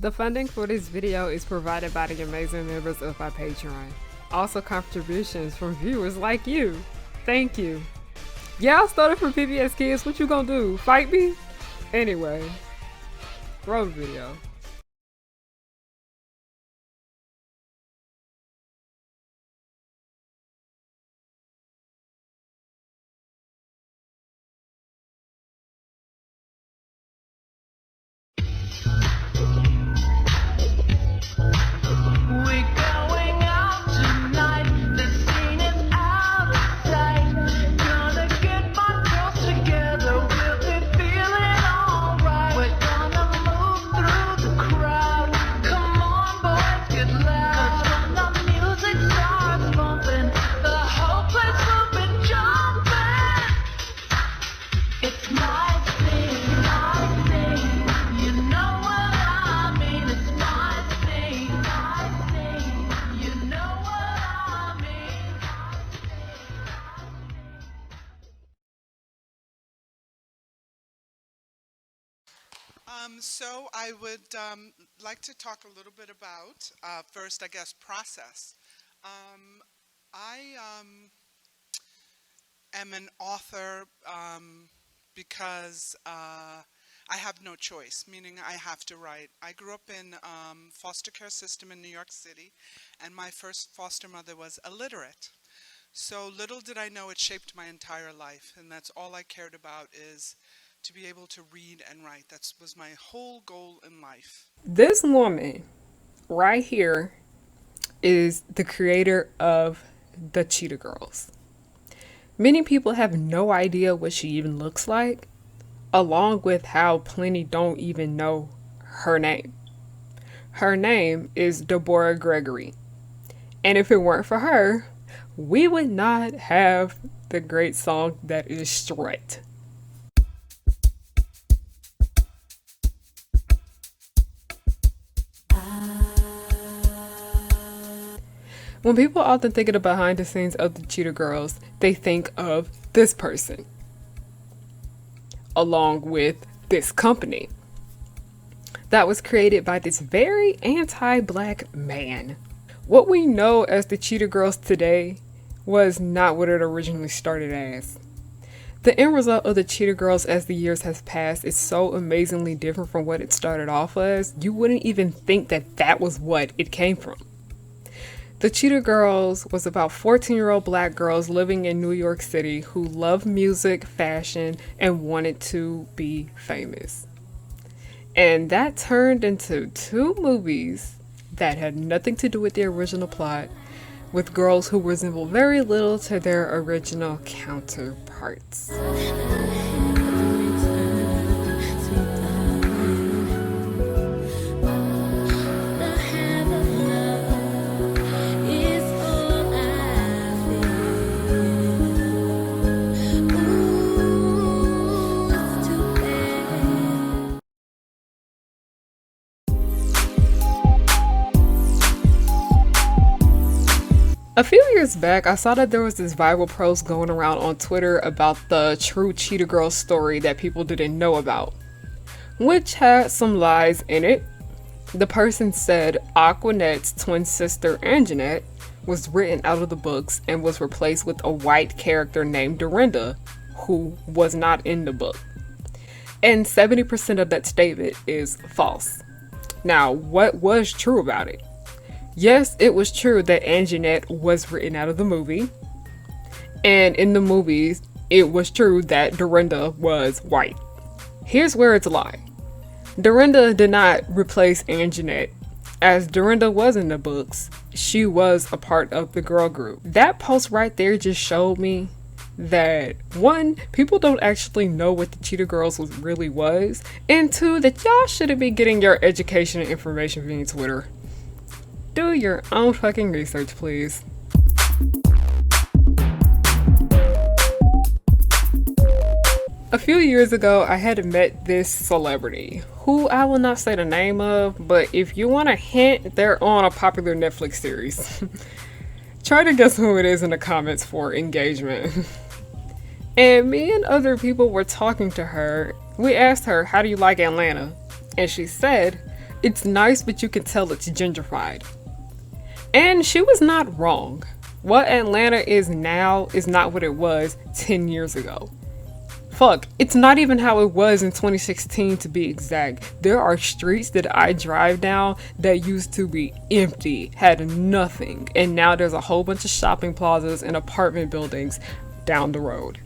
The funding for this video is provided by the amazing members of our Patreon. Also contributions from viewers like you. Thank you. Yeah, I started from PBS Kids. What you gonna do? Fight me? Anyway, roll the video. So I would like to talk a little bit about, first, I guess, process. I am an author because I have no choice, meaning I have to write. I grew up in foster care system in New York City, and my first foster mother was illiterate. So little did I know it shaped my entire life, and that's all I cared about, is to be able to read and write. That was my whole goal in life. This woman right here is the creator of the Cheetah Girls. Many people have no idea what she even looks like, along with how plenty don't even know her name. Her name is Deborah Gregory. And if it weren't for her, we would not have the great song that is Strut. When people often think of the behind the scenes of the Cheetah Girls, they think of this person, along with this company that was created by this very anti-black man. What we know as the Cheetah Girls today was not what it originally started as. The end result of the Cheetah Girls as the years has passed is so amazingly different from what it started off as, you wouldn't even think that that was what it came from. The Cheetah Girls was about 14-year-old black girls living in New York City who loved music, fashion, and wanted to be famous. And that turned into two movies that had nothing to do with the original plot, with girls who resembled very little to their original counterparts. A few years back, I saw that there was this viral post going around on Twitter about the true Cheetah Girls story that people didn't know about, which had some lies in it. The person said Aquanette's twin sister Anjanette was written out of the books and was replaced with a white character named Dorinda, who was not in the book. And 70% of that statement is false. Now, what was true about it? Yes, it was true that Anjanette was written out of the movie. And in the movies, it was true that Dorinda was white. Here's where it's a lie. Dorinda did not replace Anjanette. As Dorinda was in the books, she was a part of the girl group. That post right there just showed me that, one, people don't actually know what the Cheetah Girls really was, and two, that y'all shouldn't be getting your education and information via Twitter. Do your own fucking research, please. A few years ago, I had met this celebrity, who I will not say the name of, but if you want a hint, they're on a popular Netflix series. Try to guess who it is in the comments for engagement. And me and other people were talking to her. We asked her, "How do you like Atlanta?" And she said, It's nice, but you can tell it's gentrified. And she was not wrong. What Atlanta is now is not what it was 10 years ago. Fuck, it's not even how it was in 2016 to be exact. There are streets that I drive down that used to be empty, had nothing, and now there's a whole bunch of shopping plazas and apartment buildings down the road.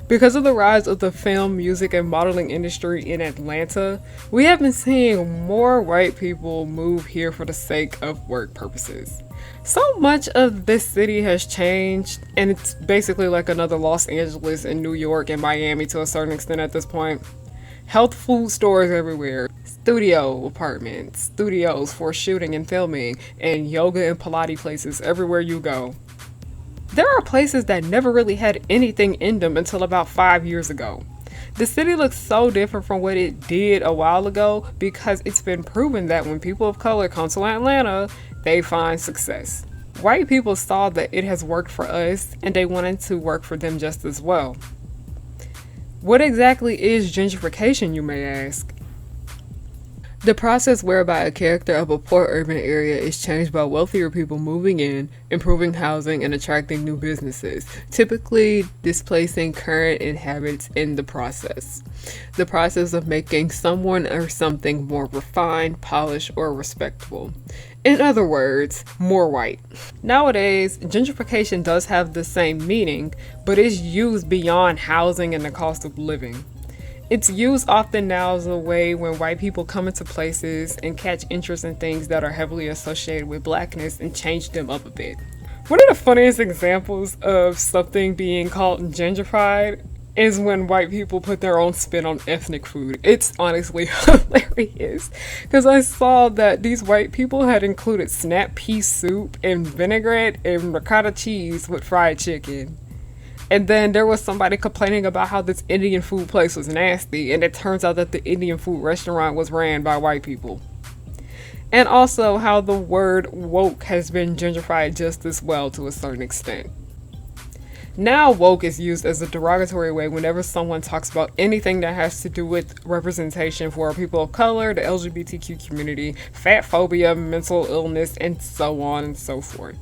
Because of the rise of the film, music, and modeling industry in Atlanta, we have been seeing more white people move here for the sake of work purposes. So much of this city has changed, and it's basically like another Los Angeles and New York and Miami to a certain extent at this point. Health food stores everywhere, studio apartments, studios for shooting and filming, and yoga and Pilates places everywhere you go. There are places that never really had anything in them until about 5 years ago. The city looks so different from what it did a while ago because it's been proven that when people of color come to Atlanta, they find success. White people saw that it has worked for us and they wanted to work for them just as well. What exactly is gentrification, you may ask? The process whereby a character of a poor urban area is changed by wealthier people moving in, improving housing, and attracting new businesses, typically displacing current inhabitants in the process. The process of making someone or something more refined, polished, or respectable. In other words, more white. Nowadays, gentrification does have the same meaning, but is used beyond housing and the cost of living. It's used often now as a way when white people come into places and catch interest in things that are heavily associated with blackness and change them up a bit. One of the funniest examples of something being called gentrified is when white people put their own spin on ethnic food. It's honestly hilarious because I saw that these white people had included snap pea soup and vinaigrette and ricotta cheese with fried chicken. And then there was somebody complaining about how this Indian food place was nasty, and it turns out that the Indian food restaurant was ran by white people. And also how the word woke has been gentrified just as well to a certain extent. Now woke is used as a derogatory way whenever someone talks about anything that has to do with representation for people of color, the LGBTQ community, fat phobia, mental illness, and so on and so forth.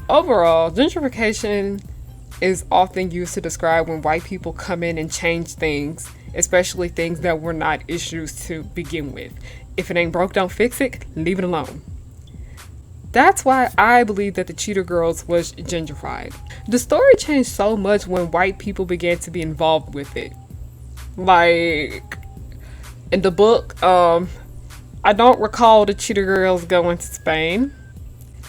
Overall, gentrification is often used to describe when white people come in and change things, especially things that were not issues to begin with. If it ain't broke, don't fix it, leave it alone. That's why I believe that the Cheetah Girls was gentrified. The story changed so much when white people began to be involved with it. Like, in the book, I don't recall the Cheetah Girls going to Spain.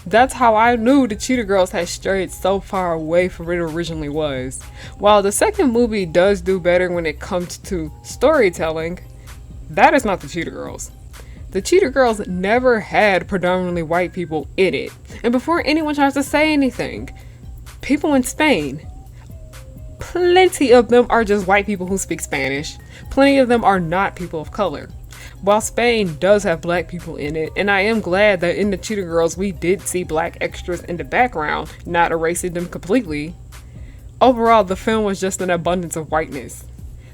That's how I knew the Cheetah Girls had strayed so far away from what it originally was. While the second movie does do better when it comes to storytelling, that is not the Cheetah Girls. The Cheetah Girls never had predominantly white people in it. And before anyone tries to say anything, people in Spain, plenty of them are just white people who speak Spanish. Plenty of them are not people of color. While Spain does have black people in it, and I am glad that in the Cheetah Girls we did see black extras in the background, not erasing them completely. Overall, the film was just an abundance of whiteness.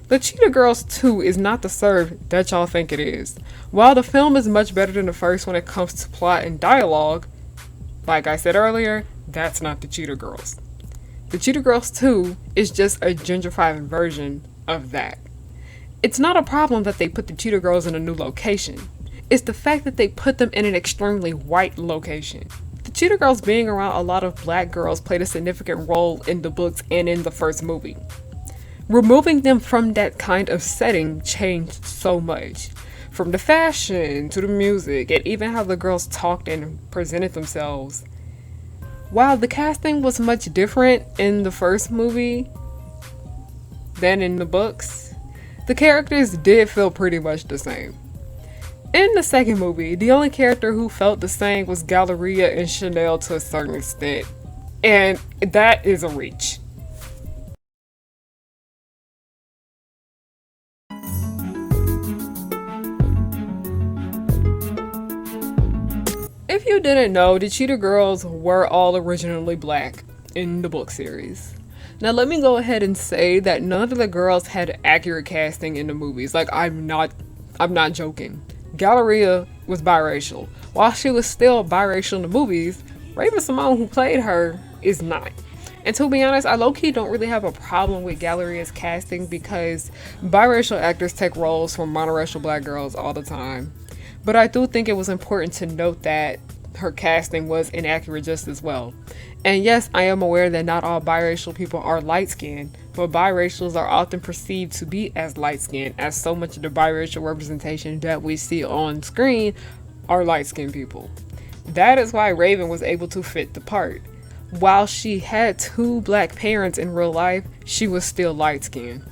The Cheetah Girls 2 is not the serve that y'all think it is. While the film is much better than the first when it comes to plot and dialogue, like I said earlier, that's not the Cheetah Girls. The Cheetah Girls 2 is just a gentrified version of that. It's not a problem that they put the Cheetah Girls in a new location. It's the fact that they put them in an extremely white location. The Cheetah Girls being around a lot of black girls played a significant role in the books and in the first movie. Removing them from that kind of setting changed so much. From the fashion to the music and even how the girls talked and presented themselves. While the casting was much different in the first movie than in the books, the characters did feel pretty much the same. In the second movie, the only character who felt the same was Galleria and Chanel to a certain extent. And that is a reach. If you didn't know, the Cheetah Girls were all originally black in the book series. Now let me go ahead and say that none of the girls had accurate casting in the movies. Like I'm not joking. Galleria was biracial. While she was still biracial in the movies, Raven Simone, who played her, is not. And to be honest, I low-key don't really have a problem with Galleria's casting because biracial actors take roles from monoracial black girls all the time. But I do think it was important to note that her casting was inaccurate just as well. And yes, I am aware that not all biracial people are light-skinned, but biracials are often perceived to be as light-skinned, as so much of the biracial representation that we see on screen are light-skinned people. That is why Raven was able to fit the part. While she had two black parents in real life, she was still light-skinned.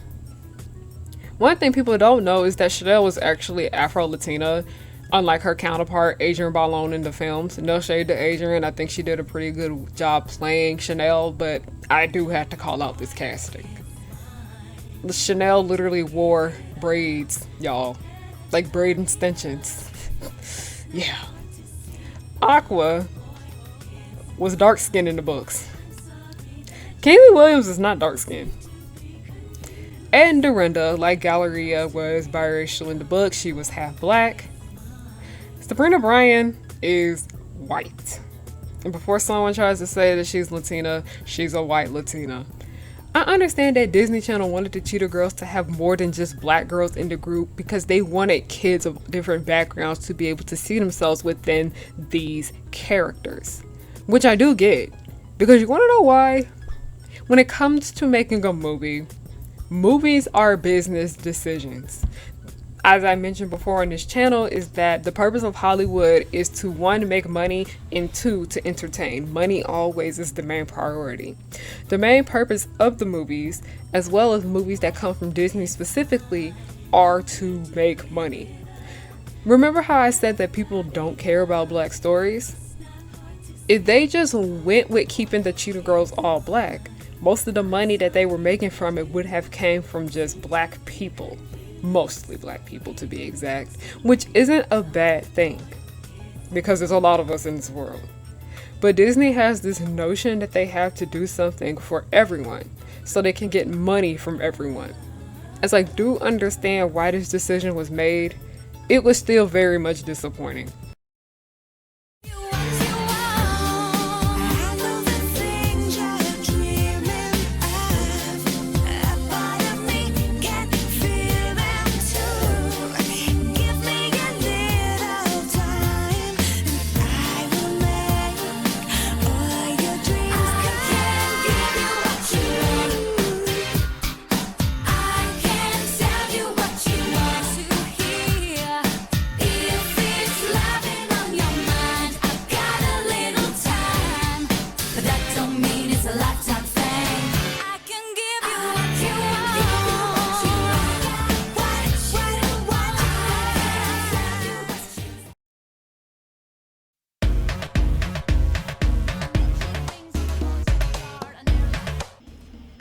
One thing people don't know is that Chanel was actually Afro-Latina, unlike her counterpart, Adrienne Bailon, in the films. No shade to Adrienne, I think she did a pretty good job playing Chanel, but I do have to call out this casting. Chanel literally wore braids, y'all. Like braid extensions. Yeah. Aqua was dark-skinned in the books. Kaylee Williams is not dark-skinned. And Dorinda, like Galleria, was biracial in the book. She was half black. Sabrina Bryan is white. And before someone tries to say that she's Latina, she's a white Latina. I understand that Disney Channel wanted the Cheetah Girls to have more than just black girls in the group because they wanted kids of different backgrounds to be able to see themselves within these characters. Which I do get. Because you want to know why? When it comes to making a movie, movies are business decisions. As I mentioned before on this channel, is that the purpose of Hollywood is to, one, make money, and two, to entertain. Money always is the main priority. The main purpose of the movies, as well as movies that come from Disney specifically, are to make money. Remember how I said that people don't care about black stories? If they just went with keeping the Cheetah Girls all black, most of the money that they were making from it would have came from just black people. Mostly black people, to be exact, which isn't a bad thing because there's a lot of us in this world. But Disney has this notion that they have to do something for everyone so they can get money from everyone. As I do understand why this decision was made, it was still very much disappointing.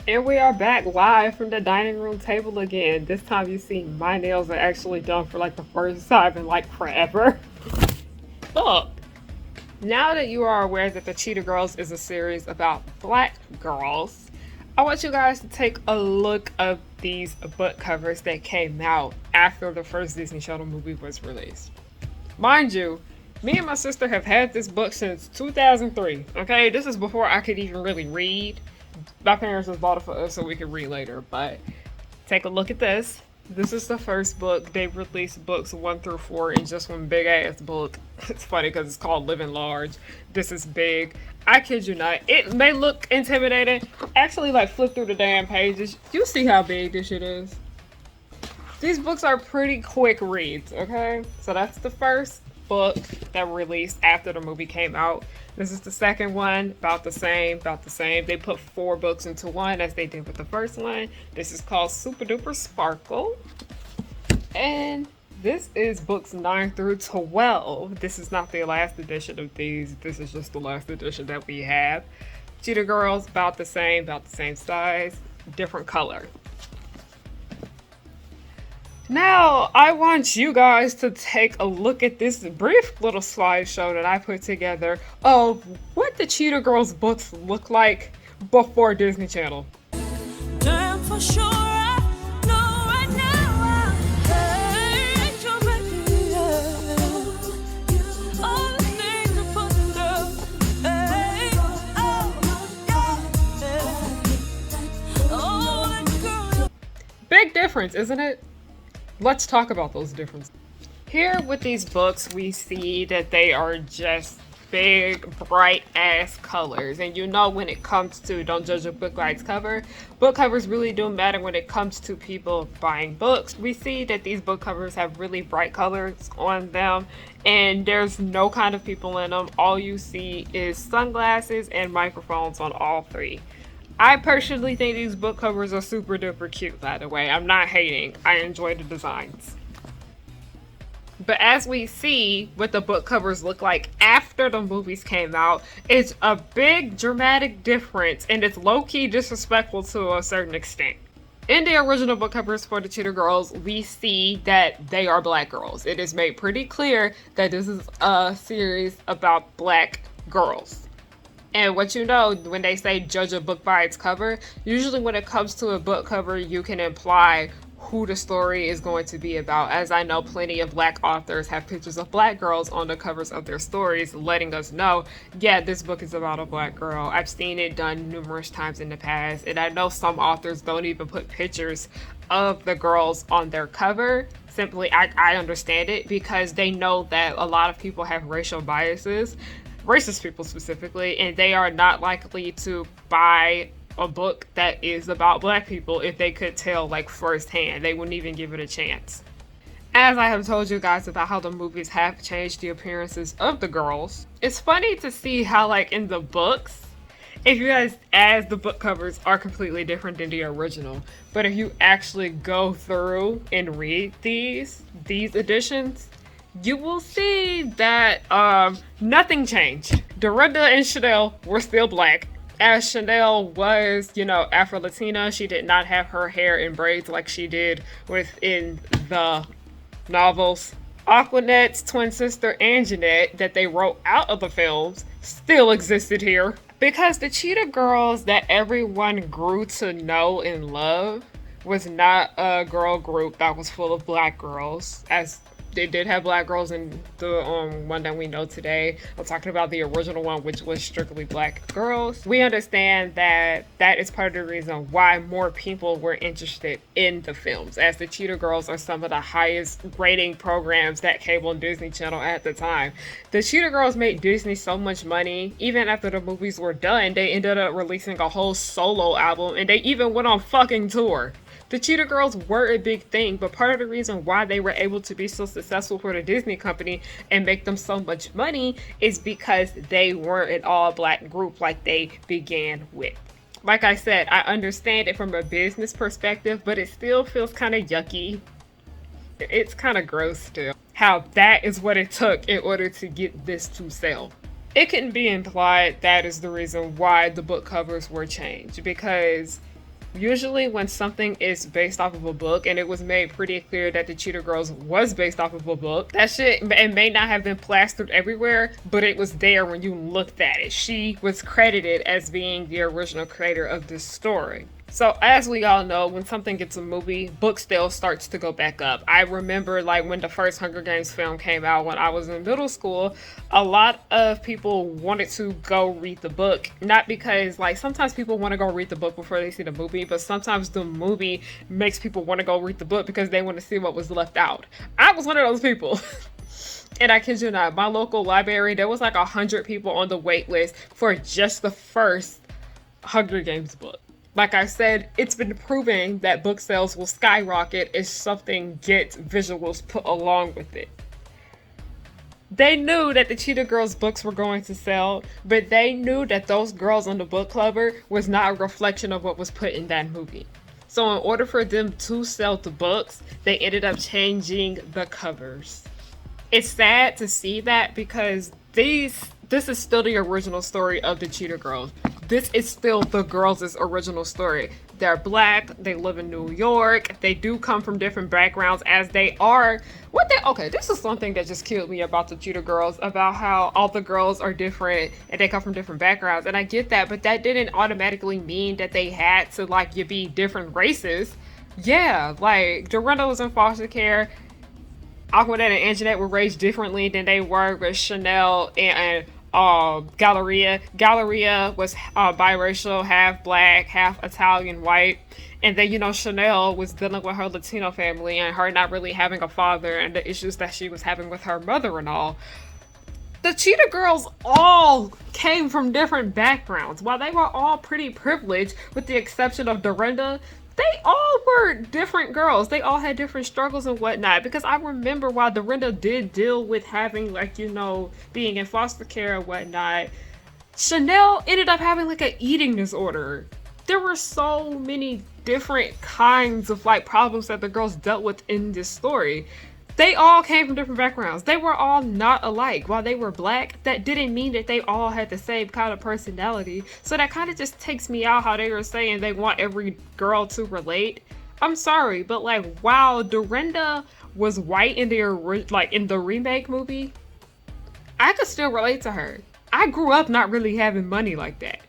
And we are back live from the dining room table again. This time you see my nails are actually done for like the first time in like forever. Look, now that you are aware that the Cheetah Girls is a series about black girls, I want you guys to take a look at these book covers that came out after the first Disney Channel movie was released. Mind you, me and my sister have had this book since 2003, okay? This is before I could even really read. My parents just bought it for us so we could read later, but take a look at this. This is the first book. They released books 1 through 4 in just one big ass book. It's funny because it's called Living Large. This is big. I kid you not. It may look intimidating. Actually, like, flip through the damn pages. You see how big this shit is. These books are pretty quick reads, okay? So that's the first book that released after the movie came out. This is the second one, about the same. They put 4 books into one as they did with the first one. This is called Super Duper Sparkle. And this is books 9 through 12. This is not the last edition of these. This is just the last edition that we have. Cheetah Girls, about the same size, different color. Now, I want you guys to take a look at this brief little slideshow that I put together of what the Cheetah Girls books look like before Disney Channel. Damn for sure, I know right now I hate you, baby. difference, isn't it? Let's talk about those differences. Here with these books, we see that they are just big, bright ass colors. And you know, when it comes to don't judge a book by its cover, book covers really do matter when it comes to people buying books. We see that these book covers have really bright colors on them, and there's no kind of people in them. All you see is sunglasses and microphones on all three. I personally think these book covers are super duper cute, by the way. I'm not hating. I enjoy the designs. But as we see what the book covers look like after the movies came out, it's a big dramatic difference, and it's low-key disrespectful to a certain extent. In the original book covers for the Cheetah Girls, we see that they are black girls. It is made pretty clear that this is a series about black girls. And what you know, when they say judge a book by its cover, usually when it comes to a book cover, you can imply who the story is going to be about. As I know, plenty of black authors have pictures of black girls on the covers of their stories, letting us know, yeah, this book is about a black girl. I've seen it done numerous times in the past, and I know some authors don't even put pictures of the girls on their cover. Simply, I understand it because they know that a lot of people have racial biases, racist people specifically, and they are not likely to buy a book that is about black people if they could tell like firsthand. They wouldn't even give it a chance. As I have told you guys about how the movies have changed the appearances of the girls, it's funny to see how like in the books, if you guys, as the book covers are completely different than the original, but if you actually go through and read these editions, you will see that nothing changed. Dorinda and Chanel were still black. As Chanel was, Afro-Latina, she did not have her hair in braids like she did within the novels. Aquanette's twin sister Anjanette, that they wrote out of the films, still existed here. Because the Cheetah Girls that everyone grew to know and love was not a girl group that was full of black girls, as they did have black girls in the one that we know today. I'm talking about the original one, which was strictly black girls. We understand that that is part of the reason why more people were interested in the films, as the Cheetah Girls are some of the highest rating programs that cable and Disney Channel at the time. The Cheetah Girls made Disney so much money, even after the movies were done, they ended up releasing a whole solo album, and they even went on fucking tour. The Cheetah Girls were a big thing, but part of the reason why they were able to be so successful for the Disney company and make them so much money is because they weren't an all-black group like they began with. Like I said, I understand it from a business perspective, but it still feels kind of yucky. It's kind of gross still, how that is what it took in order to get this to sell. It can be implied that is the reason why the book covers were changed, because usually when something is based off of a book, and it was made pretty clear that the Cheetah Girls was based off of a book, that shit, it may not have been plastered everywhere, but it was there when you looked at it. She was credited as being the original creator of this story. So as we all know, when something gets a movie, book sales starts to go back up. I remember like when the first Hunger Games film came out when I was in middle school, a lot of people wanted to go read the book. Not because like sometimes people want to go read the book before they see the movie, but sometimes the movie makes people want to go read the book because they want to see what was left out. I was one of those people. And I kid you not, my local library, there was like 100 people on the wait list for just the first Hunger Games book. Like I said, it's been proven that book sales will skyrocket if something gets visuals put along with it. They knew that the Cheetah Girls books were going to sell, but they knew that those girls on the book cover was not a reflection of what was put in that movie. So in order for them to sell the books, they ended up changing the covers. It's sad to see that because this is still the original story of the Cheetah Girls. This is still the girls' original story. They're black, they live in New York, they do come from different backgrounds as they are. Okay, this is something that just killed me about the Cheetah Girls, about how all the girls are different and they come from different backgrounds. And I get that, but that didn't automatically mean that they had to like you be different races. Yeah, like Dorinda was in foster care. Aquanette and Anjanette were raised differently than they were with Chanel and Galleria. Galleria was biracial, half black, half Italian white. And then, Chanel was dealing with her Latino family and her not really having a father and the issues that she was having with her mother and all. The Cheetah Girls all came from different backgrounds. While they were all pretty privileged, with the exception of Dorinda, they all were different girls. They all had different struggles and whatnot. Because I remember while Dorinda did deal with having, like, being in foster care and whatnot, Chanel ended up having, like, an eating disorder. There were so many different kinds of, like, problems that the girls dealt with in this story. They all came from different backgrounds. They were all not alike. While they were black, that didn't mean that they all had the same kind of personality. So that kind of just takes me out how they were saying they want every girl to relate. I'm sorry, but like while Dorinda was white in in the remake movie, I could still relate to her. I grew up not really having money like that.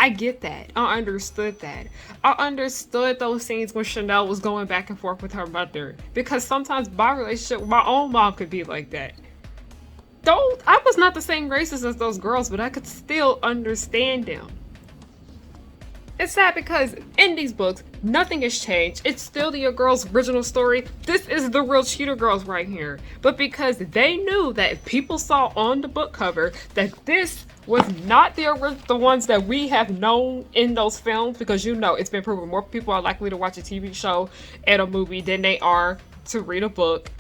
I get that. I understood that. I understood those scenes when Chanel was going back and forth with her mother. Because sometimes my relationship with my own mom could be like that. Though I was not the same racist as those girls, but I could still understand them. It's sad because in these books, nothing has changed. It's still the girls' original story. This is the real Cheetah Girls right here. But because they knew that if people saw on the book cover that this was not the ones that we have known in those films, because it's been proven more people are likely to watch a TV show and a movie than they are to read a book.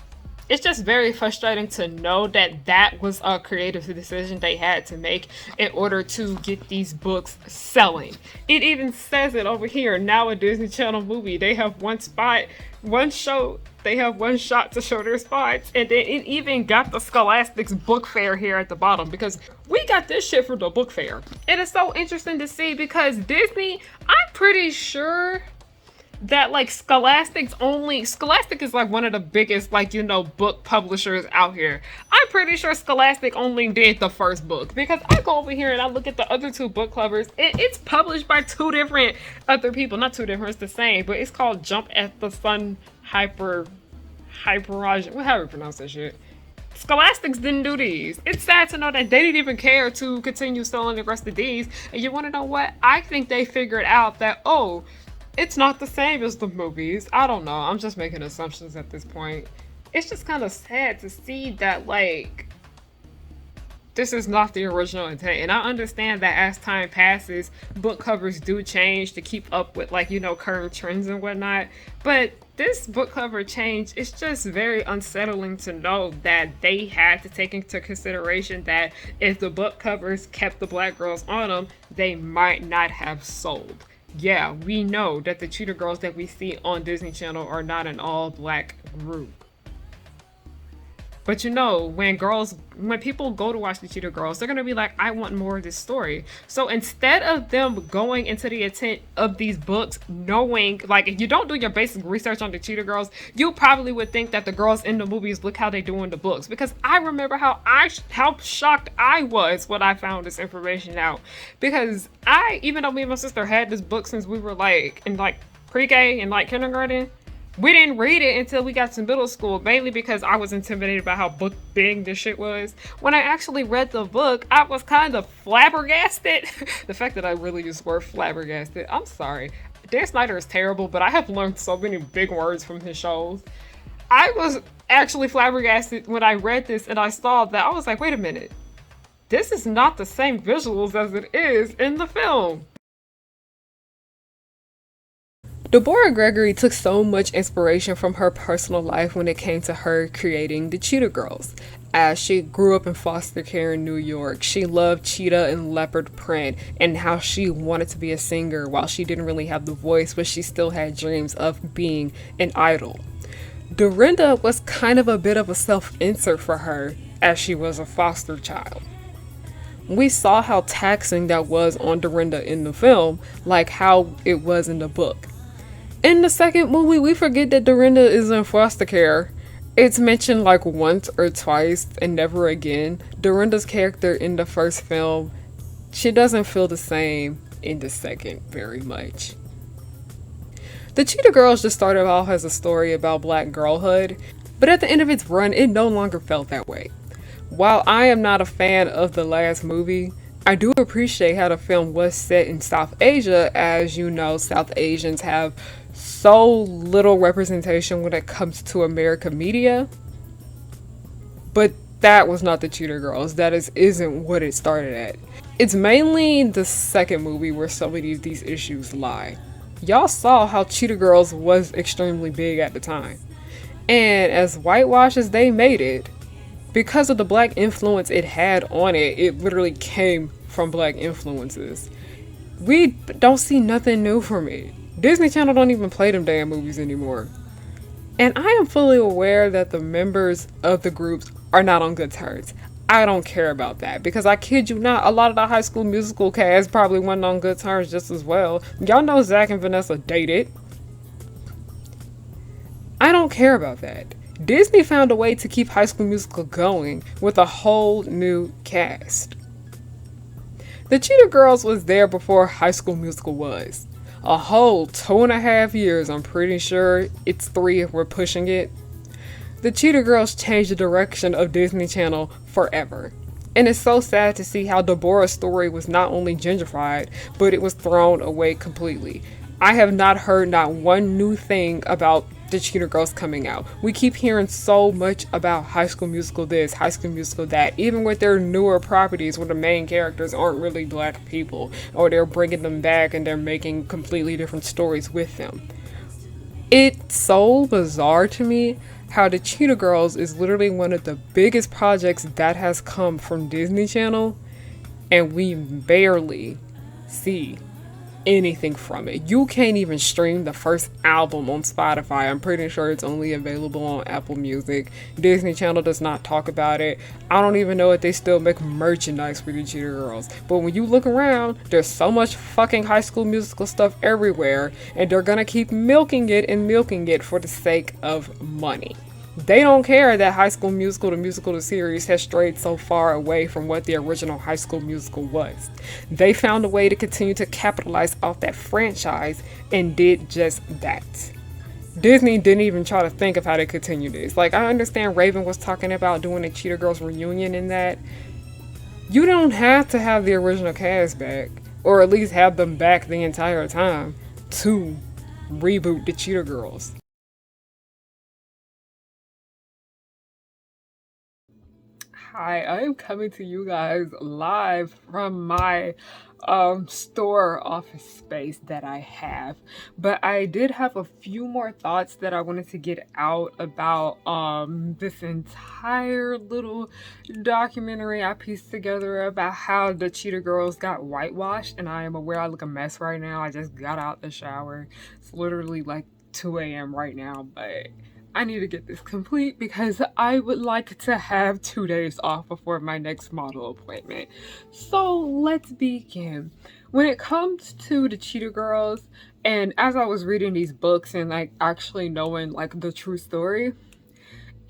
It's just very frustrating to know that that was a creative decision they had to make in order to get these books selling. It even says it over here. Now a Disney Channel movie, they have one shot to show their spots. And then it even got the Scholastic's book fair here at the bottom, because we got this shit for the book fair. It is so interesting to see because Disney, I'm pretty sure that like Scholastic is like one of the biggest book publishers out here. I'm pretty sure Scholastic only did the first book, because I go over here and I look at the other two book covers. It's published by two different other people, not two different, it's the same, but it's called Jump at the Sun Hyperage, however you pronounce that shit. Scholastics didn't do these. It's sad to know that they didn't even care to continue selling the rest of these. And you want to know what? I think they figured out that, it's not the same as the movies. I don't know. I'm just making assumptions at this point. It's just kind of sad to see that, this is not the original intent. And I understand that as time passes, book covers do change to keep up with, current trends and whatnot. But this book cover change, it's just very unsettling to know that they had to take into consideration that if the book covers kept the black girls on them, they might not have sold. Yeah, we know that the Cheetah Girls that we see on Disney Channel are not an all-black group. But when people go to watch the Cheetah Girls, they're going to be like, I want more of this story. So instead of them going into the intent of these books, knowing, if you don't do your basic research on the Cheetah Girls, you probably would think that the girls in the movies look how they do in the books. Because I remember how shocked I was when I found this information out. Because even though me and my sister had this book since we were in pre-K and kindergarten, we didn't read it until we got to middle school, mainly because I was intimidated by how big this shit was. When I actually read the book, I was kind of flabbergasted. The fact that I really used the word flabbergasted. I'm sorry. Dan Snyder is terrible, but I have learned so many big words from his shows. I was actually flabbergasted when I read this and I saw that. I was like, wait a minute. This is not the same visuals as it is in the film. Deborah Gregory took so much inspiration from her personal life when it came to her creating the Cheetah Girls. As she grew up in foster care in New York, she loved cheetah and leopard print and how she wanted to be a singer while she didn't really have the voice, but she still had dreams of being an idol. Dorinda was kind of a bit of a self-insert for her as she was a foster child. We saw how taxing that was on Dorinda in the film, like how it was in the book. In the second movie, we forget that Dorinda is in foster care. It's mentioned once or twice and never again. Dorinda's character in the first film, she doesn't feel the same in the second very much. The Cheetah Girls just started off as a story about black girlhood, but at the end of its run, it no longer felt that way. While I am not a fan of the last movie, I do appreciate how the film was set in South Asia. As you know, South Asians have so little representation when it comes to American media. But that was not the Cheetah Girls. That isn't what it started at. It's mainly the second movie where some of these issues lie. Y'all saw how Cheetah Girls was extremely big at the time. And as whitewashed as they made it, because of the black influence it had on it, it literally came from black influences. We don't see nothing new from it. Disney Channel don't even play them damn movies anymore. And I am fully aware that the members of the groups are not on good terms. I don't care about that because I kid you not, a lot of the High School Musical cast probably wasn't on good terms just as well. Y'all know Zach and Vanessa dated. I don't care about that. Disney found a way to keep High School Musical going with a whole new cast. The Cheetah Girls was there before High School Musical was. A whole 2.5 years, I'm pretty sure it's 3 if we're pushing it. The Cheetah Girls changed the direction of Disney Channel forever. And it's so sad to see how Deborah's story was not only gentrified, but it was thrown away completely. I have not heard not one new thing about the Cheetah Girls coming out. We keep hearing so much about High School Musical this, High School Musical that, even with their newer properties where the main characters aren't really black people, or they're bringing them back and they're making completely different stories with them. It's so bizarre to me how the Cheetah Girls is literally one of the biggest projects that has come from Disney Channel, and we barely see anything from it. You can't even stream the first album on Spotify. I'm pretty sure it's only available on Apple Music. Disney Channel does not talk about it. I don't even know if they still make merchandise for the Cheetah Girls. But when you look around, there's so much fucking High School Musical stuff everywhere, and they're gonna keep milking it for the sake of money. They don't care that High School Musical, the series, has strayed so far away from what the original High School Musical was. They found a way to continue to capitalize off that franchise and did just that. Disney didn't even try to think of how to continue this. Like, I understand Raven was talking about doing a Cheetah Girls reunion in that. You don't have to have the original cast back, or at least have them back the entire time, to reboot the Cheetah Girls. Hi, I am coming to you guys live from my store office space that I have. But I did have a few more thoughts that I wanted to get out about this entire little documentary I pieced together about how the Cheetah Girls got whitewashed. And I am aware I look a mess right now. I just got out the shower. It's literally like 2 a.m. right now, but I need to get this complete because I would like to have 2 days off before my next model appointment. So let's begin. When it comes to the Cheetah Girls, and as I was reading these books and like actually knowing like the true story,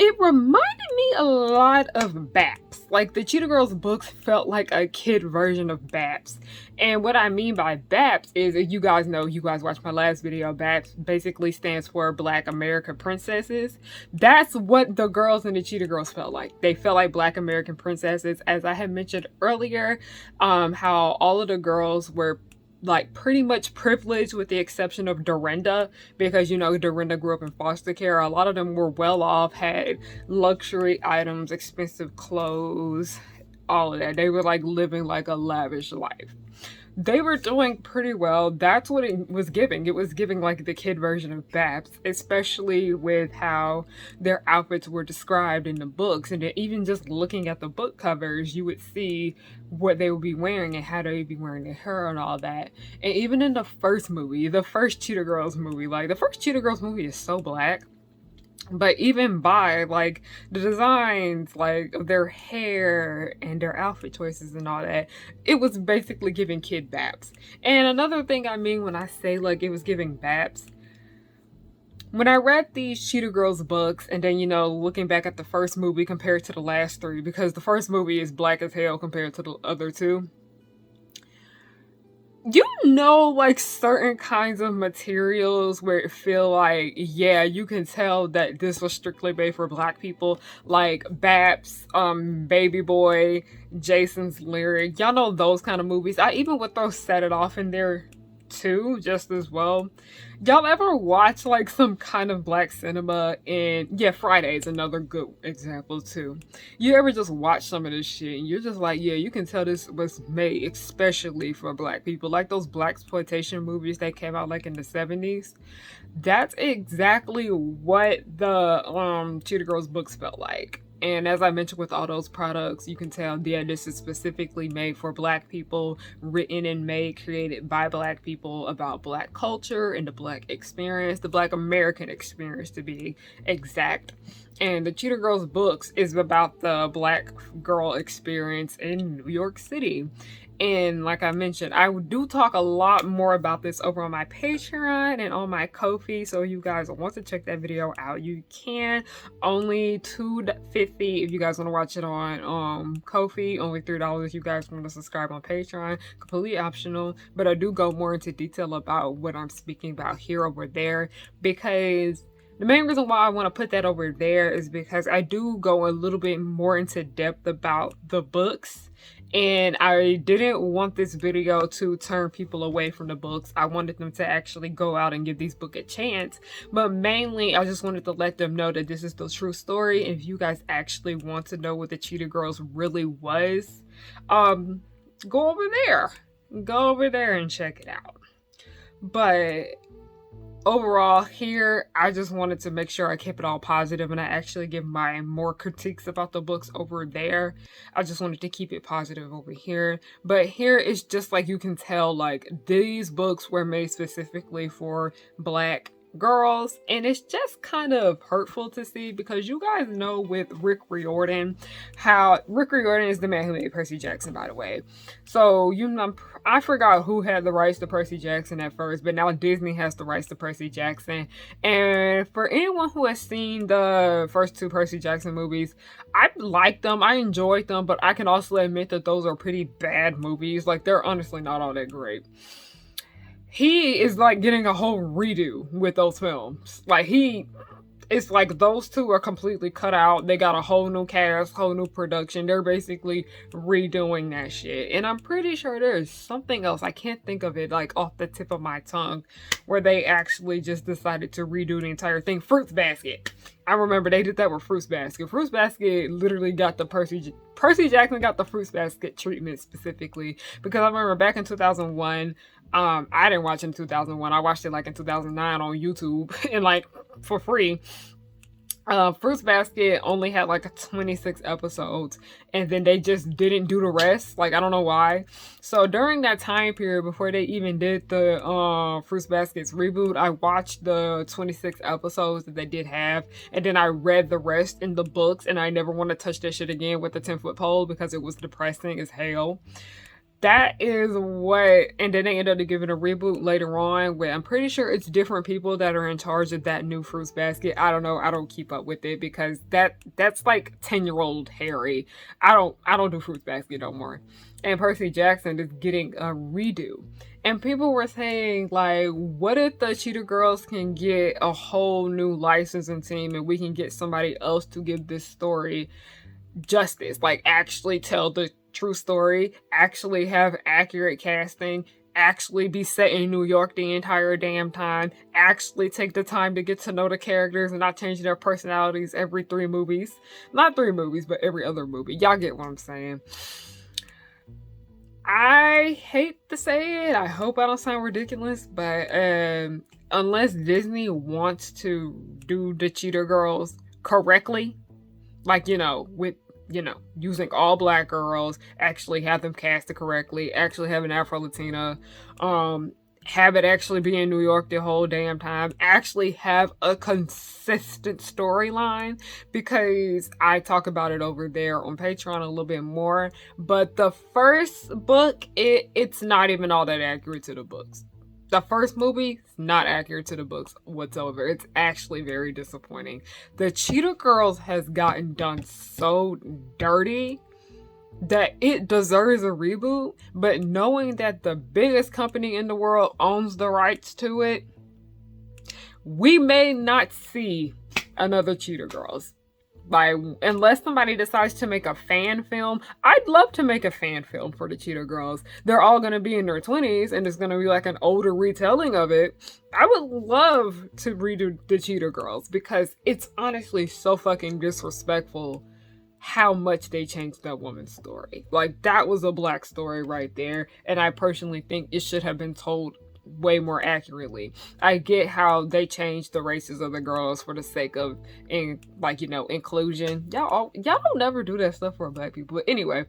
it reminded me a lot of Baps. Like, the Cheetah Girls books felt like a kid version of Baps. And what I mean by Baps is, if you guys know, you guys watched my last video, Baps basically stands for Black American Princesses. That's what the girls in the Cheetah Girls felt like. They felt like Black American princesses. As I had mentioned earlier, how all of the girls were like pretty much privileged with the exception of Dorinda, because you know Dorinda grew up in foster care. A lot of them were well off, had luxury items, expensive clothes, all of that. They were like living like a lavish life. They were doing pretty well. That's what it was giving. It was giving like the kid version of Babs, especially with how their outfits were described in the books. And then even just looking at the book covers, you would see what they would be wearing and how they would be wearing their hair and all that. And even in the first movie, the first Cheetah Girls movie, like the first Cheetah Girls movie is so black. But even by like the designs like of their hair and their outfit choices and all that, it was basically giving kid Babs. And another thing I mean when I say like it was giving Babs, when I read these Cheetah Girls books and then, you know, looking back at the first movie compared to the last 3, because the first movie is black as hell compared to the other 2, You know, like certain kinds of materials where it feel like, yeah, you can tell that this was strictly made for black people, like Baps, Baby Boy, Jason's Lyric. Y'all know those kind of movies. I even would throw Set It Off in there too, just as well. Y'all ever watch like some kind of black cinema? And yeah, Friday is another good example too. You ever just watch some of this shit and you're just like, yeah, you can tell this was made especially for black people, like those black exploitation movies that came out like in the 70s. That's exactly what the Cheetah Girls books felt like. And as I mentioned with all those products, you can tell, yeah, this is specifically made for black people, written and made, created by black people, about black culture and the black experience, the black American experience to be exact. And the Cheetah Girls books is about the black girl experience in New York City. And like I mentioned, I do talk a lot more about this over on my Patreon and on my Ko-fi. So if you guys want to check that video out, you can. Only $2.50 if you guys want to watch it on Ko-fi. Only $3 if you guys want to subscribe on Patreon. Completely optional. But I do go more into detail about what I'm speaking about here over there, because the main reason why I want to put that over there is because I do go a little bit more into depth about the books. And I didn't want this video to turn people away from the books. I wanted them to actually go out and give these books a chance. But mainly, I just wanted to let them know that this is the true story. And if you guys actually want to know what the Cheetah Girls really was, go over there. Go over there and check it out. But overall, here I just wanted to make sure I kept it all positive and I actually give my more critiques about the books over there. I just wanted to keep it positive over here. But here it's just like you can tell, like, these books were made specifically for black girls, and it's just kind of hurtful to see, because you guys know with Rick Riordan, how Rick Riordan is the man who made Percy Jackson, by the way. So you know, I forgot who had the rights to Percy Jackson at first, but now Disney has the rights to Percy Jackson. And for anyone who has seen the first two Percy Jackson movies, I liked them, I enjoyed them, but I can also admit that those are pretty bad movies. Like, they're honestly not all that great. He is like getting a whole redo with those films. Like, it's like those two are completely cut out. They got a whole new cast, whole new production. They're basically redoing that shit. And I'm pretty sure there's something else, I can't think of it like off the tip of my tongue, where they actually just decided to redo the entire thing. Fruits Basket. I remember they did that with Fruits Basket. Fruits Basket literally got the Percy Jackson got the Fruits Basket treatment specifically, because I remember back in 2001, I didn't watch it in 2001. I watched it like in 2009 on YouTube and like for free. Fruits Basket only had like 26 episodes, and then they just didn't do the rest. Like, I don't know why. So during that time period, before they even did the Fruits Baskets reboot, I watched the 26 episodes that they did have, and then I read the rest in the books, and I never want to touch that shit again with the 10-foot pole because it was depressing as hell. That is what, and then they ended up giving a reboot later on where I'm pretty sure it's different people that are in charge of that new Fruits Basket. I don't know. I don't keep up with it because that's like 10-year-old Harry. I don't do Fruits Basket no more. And Percy Jackson is getting a redo. And people were saying, like, what if the Cheetah Girls can get a whole new licensing team and we can get somebody else to give this story justice, like actually tell the true story, actually have accurate casting, actually be set in New York the entire damn time, actually take the time to get to know the characters and not change their personalities every 3 movies. Not 3 movies, but every other movie. Y'all get what I'm saying. I hate to say it, I hope I don't sound ridiculous, but unless Disney wants to do the Cheetah Girls correctly, like, with, using all black girls, actually have them casted correctly, actually have an Afro-Latina, have it actually be in New York the whole damn time, actually have a consistent storyline, because I talk about it over there on Patreon a little bit more, but the first book, it's not even all that accurate to the books. The first movie is not accurate to the books whatsoever. It's actually very disappointing. The Cheetah Girls has gotten done so dirty that it deserves a reboot, but knowing that the biggest company in the world owns the rights to it, we may not see another Cheetah Girls. Like, unless somebody decides to make a fan film, I'd love to make a fan film for the Cheetah Girls. They're all going to be in their 20s, and it's going to be like an older retelling of it. I would love to redo the Cheetah Girls, because it's honestly so fucking disrespectful how much they changed that woman's story. Like, that was a black story right there, and I personally think it should have been told way more accurately. I get how they changed the races of the girls for the sake of inclusion. Y'all don't never do that stuff for black people. But anyway,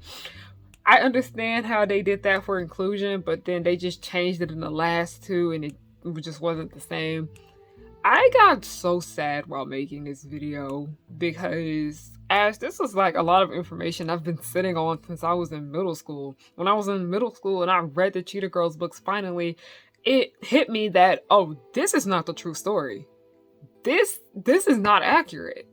I understand how they did that for inclusion, but then they just changed it in the last two and it just wasn't the same. I got so sad while making this video because as this was like a lot of information I've been sitting on since I was in middle school. When I was in middle school and I read the Cheetah Girls books, finally it hit me that, oh, this is not the true story. This is not accurate.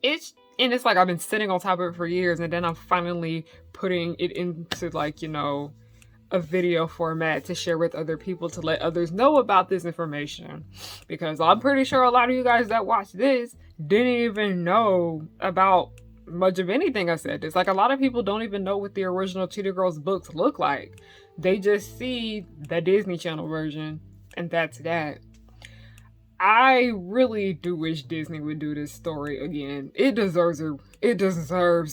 It's like I've been sitting on top of it for years, and then I'm finally putting it into a video format to share with other people, to let others know about this information. Because I'm pretty sure a lot of you guys that watch this didn't even know about much of anything I said. It's like a lot of people don't even know what the original Cheetah Girls books look like. They just see the Disney Channel version, and that's that. I really do wish Disney would do this story again. It deserves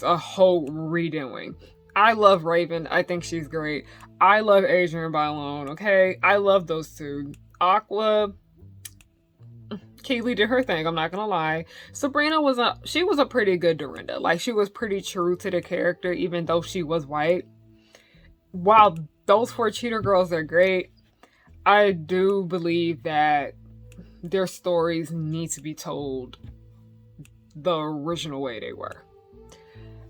a whole redoing. I love Raven. I think she's great. I love Adrienne Bailon, okay? I love those two. Aqua, Keely did her thing, I'm not gonna lie. Sabrina was a pretty good Dorinda. Like, she was pretty true to the character, even though she was white. While those four Cheetah Girls are great, I do believe that their stories need to be told the original way they were.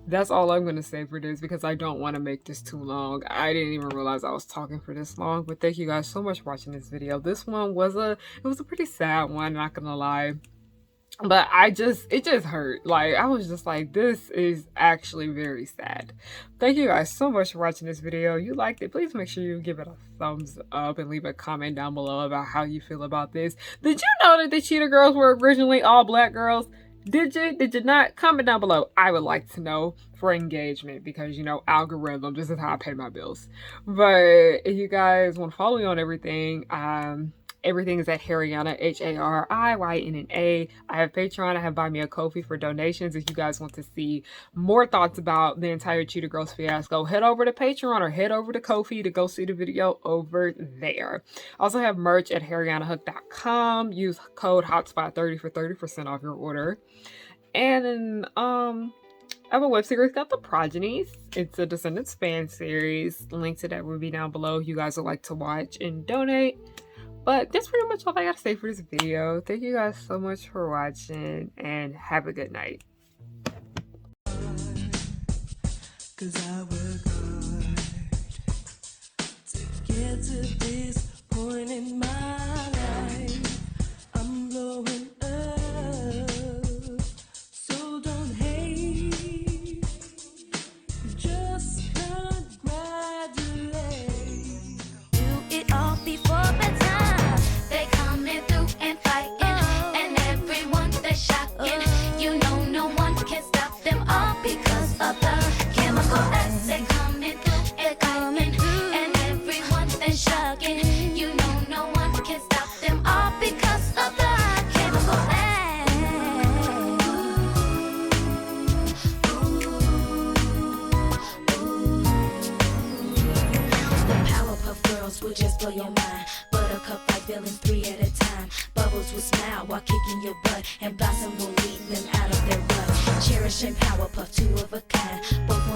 That's all I'm going to say for this, because I don't want to make this too long. I didn't even realize I was talking for this long, but thank you guys so much for watching this video. This one was a pretty sad one, not going to lie. But it just hurt. Like, I was just like, this is actually very sad. Thank you guys so much for watching this video. If you liked it, please make sure you give it a thumbs up and leave a comment down below about how you feel about this. Did you know that the Cheetah Girls were originally all black girls? Did you? Did you not? Comment down below. I would like to know for engagement, because, algorithm, this is how I pay my bills. But if you guys want to follow me on everything, everything is at Harriyanna, HARIYNNA. I have Patreon. I have Buy Me a Ko-fi for donations. If you guys want to see more thoughts about the entire Cheetah Girls fiasco, head over to Patreon or head over to Ko-fi to go see the video over there. I also have merch at harriyannahook.com. Use code HOTSPOT30 for 30% off your order. And I have a web series called The Progenies. It's a Descendants fan series. Link to that will be down below if you guys would like to watch and donate. But that's pretty much all I gotta say for this video. Thank you guys so much for watching, and have a good night. 'Cause I work hard to get to this point in my life. I'm blowing up, so don't hate. Just congratulate. Do it all before bedtime. Will just blow your mind. Buttercup like villains 3 at a time. Bubbles will smile while kicking your butt, and Blossom will lead them out of their rut. Cherish and Powerpuff, 2 of a kind. Both